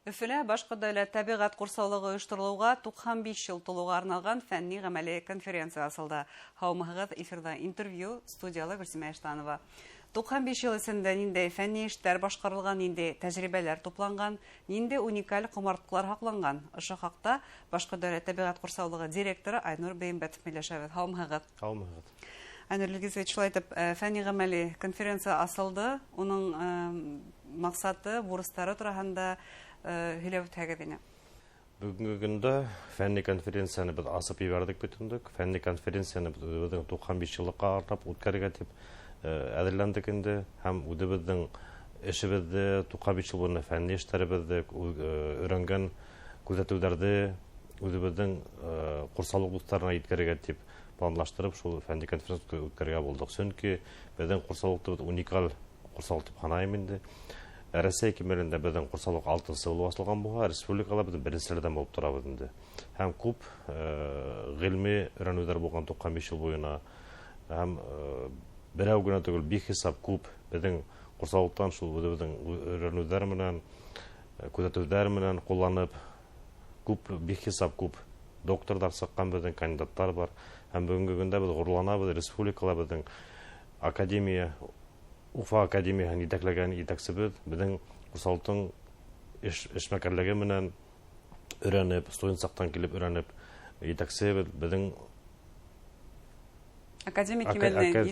Өфөлә башка дәүләт табигать курсаулыгы оештырылуга 95 ел тулуга арналган фәнни-гамәли конференция асылды. Һаумыгыз эфирда интервью, студиялы Гөлсимә Эштанова. 95 ел исендә нинди фәнни эшләр башкарылган, нинди тәҗрибәләр тупланган, нинди уникаль комарткалар хакланган. Ошо хакта башка дәүләт табигать курсаулыгы директоры Айнур Бәймбәтов сөйләшәбез. Һаумыгыз. Айнур, шулай итеп, фәнни-гамәли конференция асылды. Уның максаты бурыстары турында һөйләп үтәгез инде. Бүгенге көндә фәнни конференцияны без асып ебәрдек бөтендек. Фәнни конференцияны безнең 95 еллыкка арнап үткәрергә дип әзерләндек инде. Һәм үзебезнең эшебезне 95 ел буена фәнни эшләребезне өйрәнгән күзәтүләрне үзебезнең курсалык дусларына җиткәрергә дип планлаштырып, шул фәнни конференция үткәрергә булдык. Чөнки безнең курсалыкта уникаль курсалык дип саныйм инде. Россия кимәлендә безнең курсалык 6-нчы булып асылган буга, республикада без беренчеләрдән булып торабыз инде. Һәм күп гыйльми өйрәнүләр булган 95 ел буена. Һәм берәү генә түгел, бихисап күп безнең курсалыктан шул безнең өйрәнүләр менән, күзәтүләр менән кулланып, күп бихисап күп докторлар сыккан безнең кандидаттар бар. Һәм бүгенге көндә без горурланабыз, республикала безнең академия Уфа академияһын итәкләгән итәкчебез безнең курсалыктың эшмәкәрлеге менән өйрәнеп, студентлыктан килеп өйрәнеп, итәкчебез безнең академик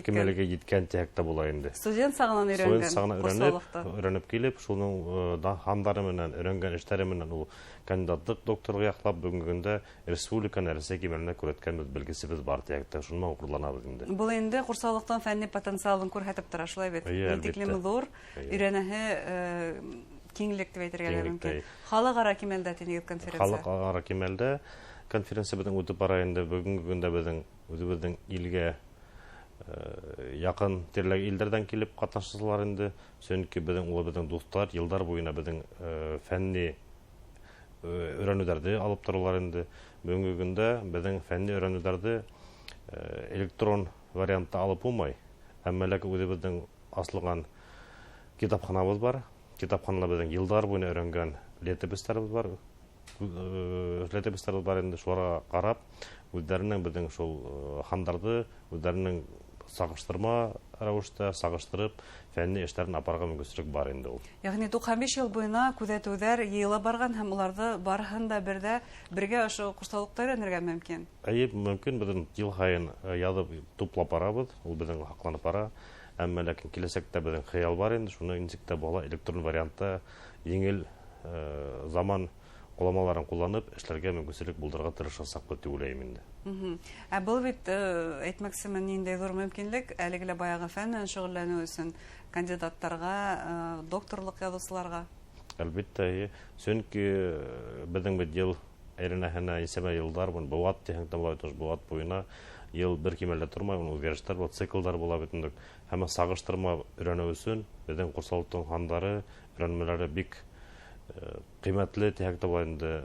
кимәлгә җиткән тәхтә була инде. Студент сагыннан өйрәнеп килеп, шуның хандары менән, өйрәнгән эшләре менән ул кандидатлык докторлык яклап бүгенге көндә республиканы Россия кимәленә күрсәткән белгесебез бар тәхтә. Шуның курланабыз инде. Бу инде курсалыктан фәнни потенциалын күрһәтеп тора, шулай бит. Нитеклеме зур, өйрәнәһе киңлек дип әйтергә мөмкин. Халыкара кимәлдә тинегез конференция. Халыкара кимәлдә конференция безнең үтеп бара инде. Бүгенге көндә безнең үзебезнең илгә якын тирлек илдердән килеп катнашучылар инде. Чөнки безнең дуслар еллар буена безнең фәнни өйрәнүләрне алып торулар инде. Бүгенге көндә безнең фәнни өйрәнүләрне электрон вариантта алып булмай. Әмма ләкин үзебезнең асылган китапханабыз бар. Китапханада безнең еллар буена өйрәнгән летопистәрбез бар. Летопистәрбез бар инде, шуларга карап, үзләренең безнең шул хандарды, үзләренең сагыштырма рәвештә сагыштырып, фәнни эшләрне апарга мөмкинлек бар инде ул. Ягъни 95 ел буена күзәтүләр йыела барган һәм уларны барыһын да бергә ошо курсалыкта өйрәнергә мөмкин. Мөмкин, безнең ел һайын язып туплап барабыз, ул безнең хакланып бара. Әмма ләкин киләсәктә безнең хыял бар инде, шуны интектә була электрон вариантта еңел заман куламаларын кулланып, эшләргә мөмкинлек булдырырга тырышасак дип уйлыйм инде. Бу бит әйтмәксемен нинди зур мөмкинлек, әлегә баягы фән белән шөгыльләнү өчен кандидаттарга, докторлык язучыларга. Әлбәттә, чөнки безнең бит ел әйләнәһенә исәбе еллар бу ват техникум бу ват буена ел бер кимәлдә тормай, ул үзгәрешләр, бу циклдар була бит. Һәм сагыштырма өйрәнү өчен безнең курсалыктың хандары, өйрәнмәләре бик кыйммәтле тәхтә буенда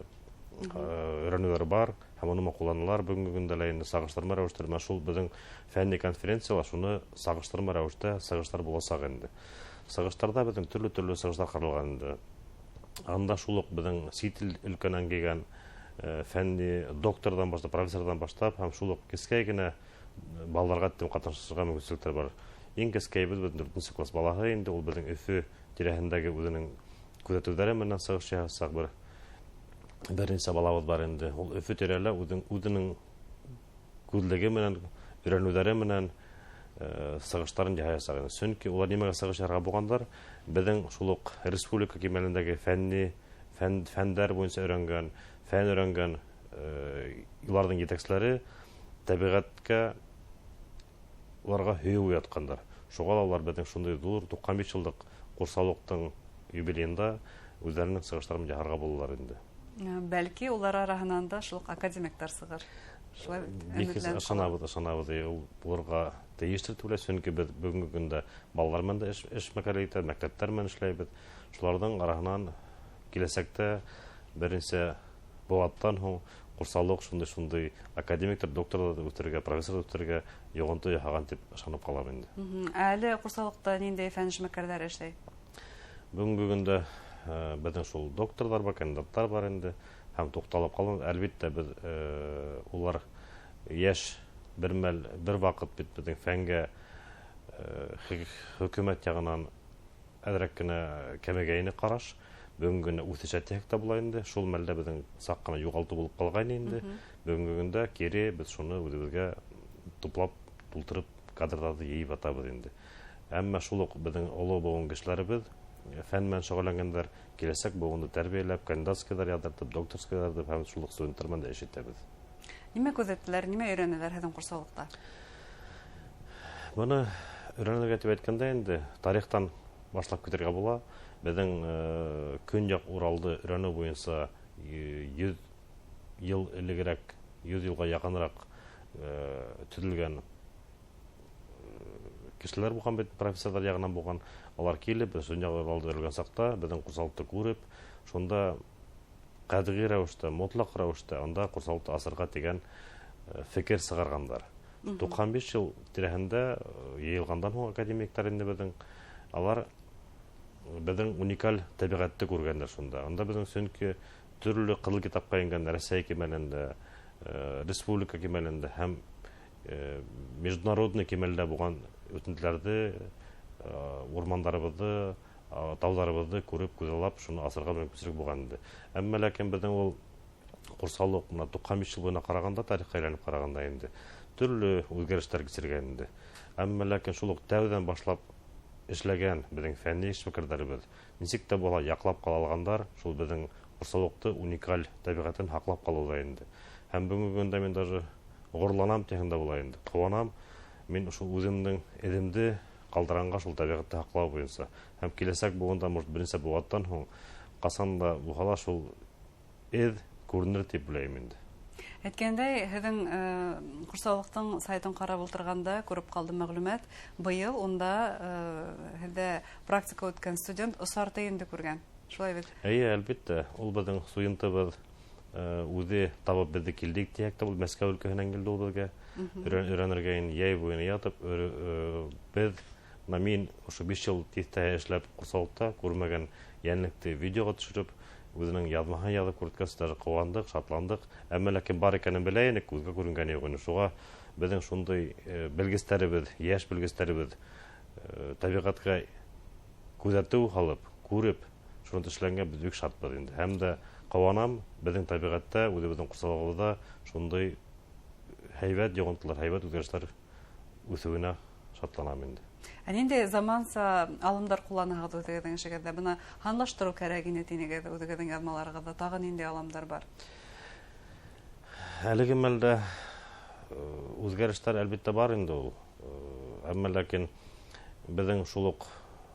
өйрәнүләр бар. Һәм аны кулланулар бүгенге көндә инде сагыштырма рәвештә шул безнең фәнни конференциялар шуны сагыштырма рәвештә сагыштар буласак инде. Сагыштарда безнең төрле сагыштар каралган инде. Анда шул ук безнең сит өлкәннән килгән фәнни доктордан башлап, профессордан башлап, һәм шул ук кескәй генә балаларга катнашырга мөмкинлекләр бар. Иң кескәйбез безнең 4нче класс балаһы инде, ул безнең Өфө тирәһендәге үзенең күзәтүләре менән сагыш ясак беренче балабыз бар инде. Ул Өфө тирәлә үзенең күзлеге менән, өйрәнүләре менән сагыштарын ясак. Чөнки улар нимәгә сагыш ярга булгандар? Безнең шул ук республика кимәлендәге фәннәр буенча өйрәнгән, фән өйрәнгән уларның җитәкчеләре табигатькә уларга һөю уяткандар. Шуңа алар безнең шундый зур 95 еллык курсалыктың юбилеенда үзләренең сагыштарын яһарга булалар инде. Бәлки улар араһыннан да шул академиктар сыгыр. Шулай ышанабыз, булырга тиештер түлә, чөнки без бүгенге көндә балалар менән дә эшмәкәрлек итәбез, мәктәпләр менән эшләйбез. Шуларның араһыннан киләсәктә беренче булаттан һуң курсалык шундый академиктар, докторлар үтәргә, профессор үтәргә йогынты яһаган дип ышанып калам инде. Әле курсалыкта нинди фән эшмәкәрләр эшләй? Бүгенге көндә безнең шул докторлар бар, кандидаттар бар инде. Һәм тукталып калган, әлбәттә без улар яшь бер вакыт бит безнең фәнгә хөкүмәт ягынан әдрәк кенә кәмәгәйне караш. Бүгенге көндә үсеш әтәктә була инде. Шул мәлдә безнең сак кына югалту булып калган инде. Бүгенге көндә кире без шуны үзебезгә туплап, тултырып, кадрларны йыйып атабыз инде. Әмма шул ук безнең олы буын кешеләребез, фән белән шөгыльләнгәннәр, киләсәк буынны тәрбияләп, кандидатскийлар яздыртып, докторскийлар дип һәм шул ук студентлар белән эш итәбез. Нимә күзәттеләр, нимә өйрәнәләр һезнең курсалыкта? Моны өйрәнергә дип әйткәндә инде тарихтан башлап китәргә була. Безнең Көньяк Уралды өйрәнү буенча 100 ел элегрәк, 100 елга якынрак төзелгән кешеләр булган бит, профессорлар ягыннан булган. Алар килеп, без Көньяк Уралда өйрәнгән сакта, безнең курсалыкты күреп, шунда катгый рәвештә, мотлак рәвештә анда курсалыкты асырга дигән фикер сыгаргандар. 95 ел тирәһендә йыелгандан һуң академиклар инде безнең алар безнең уникаль табигатьте күргәннәр шунда. Анда безнең сөнки төрле кызыл китапка ингән Россия кимәлендә, республика кимәлендә һәм международный кимәлдә булган үтентләрне, урмандарыбызны, тауларыбызны күреп, күзаллап, шуны асырга мөмкинлек булган иде. Әмма ләкин безнең ул курсалык менә 95 ел буена караганда, тарихка әйләнеп караганда инде төрле үзгәрешләр кичергән инде. Әмма ләкин шул ук тәүдән башлап эшләгән безнең фәнни эшмәкәрләребез ничек тә була яклап кала алгандар, шул безнең курсалыкты уникаль табигатен хаклап калуда инде. Һәм бүгенге көндә мин даже горланам тегендә була инде. Куанам, мин шул үземнең эдемде калдыранга шул табигатты хаклау буенча. Һәм киләсәк буында может беренче булаттан һуң касан да бу шул эд күренер дип уйлыйм инде. Әйткәндәй, һезнең курсалыктың сайтын карап утырганда күреп калдым мәгълүмат. Быел унда һездә практика үткән студент осарты инде күргән. Шулай бит? Әйе, әлбәттә. Ул безнең студентыбыз үзе табып безне килдек диякта, ул Мәскәү өлкәһеннән килде ул безгә. Өйрәнергә яй буена ятып, без мин ошо 5 ел тиздә эшләп курсалыкта күрмәгән янлыкты видеога төшереп, үзенең язмаһын язып күрткәс, даже куандык, шатландык. Әмма ләкин бар икәнен беләйне, күзгә күренгән юк. Шуңа безнең шундый белгечләребез, яшь белгечләребез табигатька күзәтү халып, күреп, шуны эшләнгән без бик шатбыз инде. Һәм дә куанам, безнең табигатьтә, үзебезнең курсалыгыбызда шундый һәйбәт йогынтылар, һәйбәт үзгәрешләр үсүенә шатланам инде. Нинди заманса алымдар кулланыгыз үзегезнең эшегездә? Буны ханлаштыру кирәк ине тинегез үзегезнең язмаларыгызда. Тагы нинди алымдар бар? Әлеге мәлдә үзгәрешләр әлбәттә бар инде ул. Әмма ләкин безнең шул ук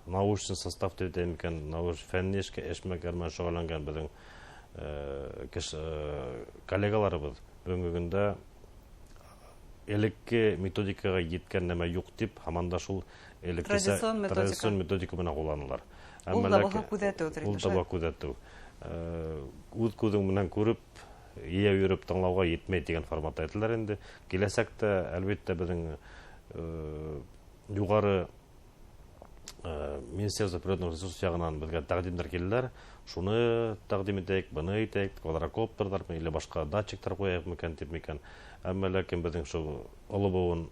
научный состав дип әйткән, научный фәнни эшмәкәр белән шөгыльләнгән безнең коллегаларыбыз бүгенге көндә элекке методикага җиткән нәмә юк дип, һаман да шул традицион методика белән кулланалар. Ул да баһа күзәтү. Ул да баһа күзәтү. Үз күзең белән күреп, ия йөреп тыңлауга йетмәй дигән форматта әйттеләр инде. Киләсәктә әлбәттә безнең югары Министерство природных ресурсов ягынан безгә тәкъдимнәр килделәр. Шуны тәкъдим итәйек, буны итәйек, квадрокоптердар или башка датчиктар куяйк микән дип микән. Әмма ләкин безнең шул олы буын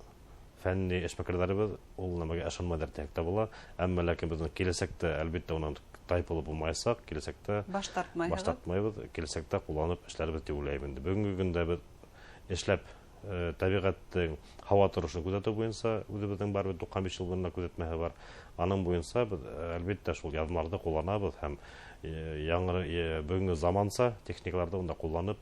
фәнни эшмәкәрләребез ул нәмәгә ышанмыйлар тәктә була. Әмма ләкин безнең киләсәктә әлбәттә унан тайпылып булмайсак, киләсәктә баш тартмайбыз, киләсәктә кулланып эшләрбез дип уйлыйм инде. Бүгенге көндә без эшләп табигатьнең һава торышын күзәтү буенча үзебезнең бар 95 ел буена күзәтмәһе бар. Аның буенча без әлбәттә шул язмаларда кулланабыз һәм яңгы бүгенге заманса техникаларда унда кулланып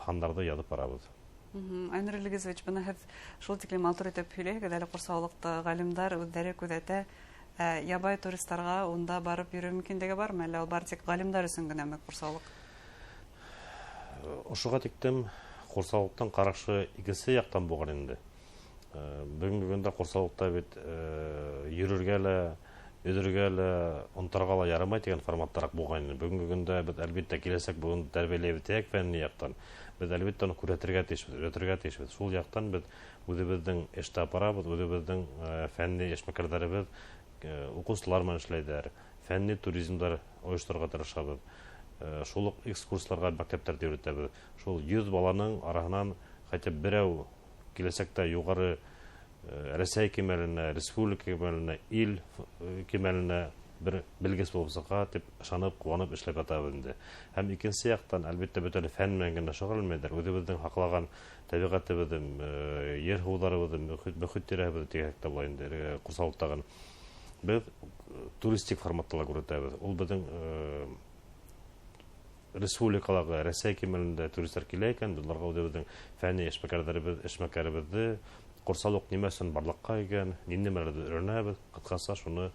хандарда язып барабыз. Айнур Илгизович, буны һез шул тиклем матур итеп һөйләгез, әле курсалыкта галимдар үзләре күзәтә, ябай туристларга унда барып йөрү мөмкинлеге бармы? Әллә ул бар тик галимдар өчен генәме курсалык? Ошуга тиктем курсалыктан карашы икесе яктан булган инде. Бүгенге көндә курсалыкта бит йөрергә лә, өдөргә лә, онтарга ла ярамай дигән форматтарак булган инде. Бүгенге көндә без әлбәттә киләсәк бүген тәрбияләп тияк фәнни яктан. Без әлбәттә аны күрәтергә тиешбез, өйрәтергә тиешбез. Шул яктан без үзебезнең эштә апарабыз, үзебезнең фәнни эшмәкәрләребез укучылар менен эшләйдәр, фәнни туризмдар оештырырга тырышабыз. Шул экскурсларга мәктәптәрдә йөртәбез. Шул 100 баланың арасынан хотя бы берәү киләчәктә югары Рәсәй кимәленә, республика кимәленә, ил кимәленә бер белгес булсака дип ышанып, куанып эшләп ятабыз инде. Һәм икенче яктан, әлбәттә, бөтен фән белән генә шөгыльләнмәйдер. Үзебезнең хаклаган табигатыбызны, ер һуларыбызны, мөхит тирәбезне тигәктә була инде, курсалыктагы. Без туристик форматта күрәтәбез. Ул безнең республикаларга, Рәсәй кимәлендә туристлар килә икән, буларга үзебезнең фәнни эшмәкәрләребезне курсалык нимәсен барлыкка икән, нимәләрне өйрәнәбез, кыскасы шуны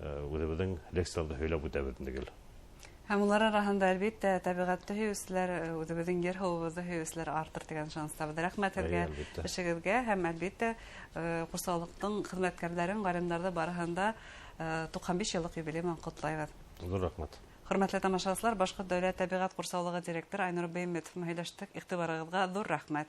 үзебезнең лекцияларда һөйләп үтәбез инде. Һәм улар арасында әлбәттә табигатьтә һөйләүчеләр, үзебезнең ер һавабызда һөйләүчеләр артыр дигән шанстабыз. Рәхмәт сезгә, эшегезгә һәм әлбәттә курсалыктың хезмәткәрләрен гарендарда барыһында 95 еллык юбилейны котлайбыз. Зур рәхмәт. Хөрмәтле тамашачылар, Башкорт дәүләт табигать курсалыгы директоры Айнур Бәйметов мөхәддәшлек игътибарыгызга зур рәхмәт.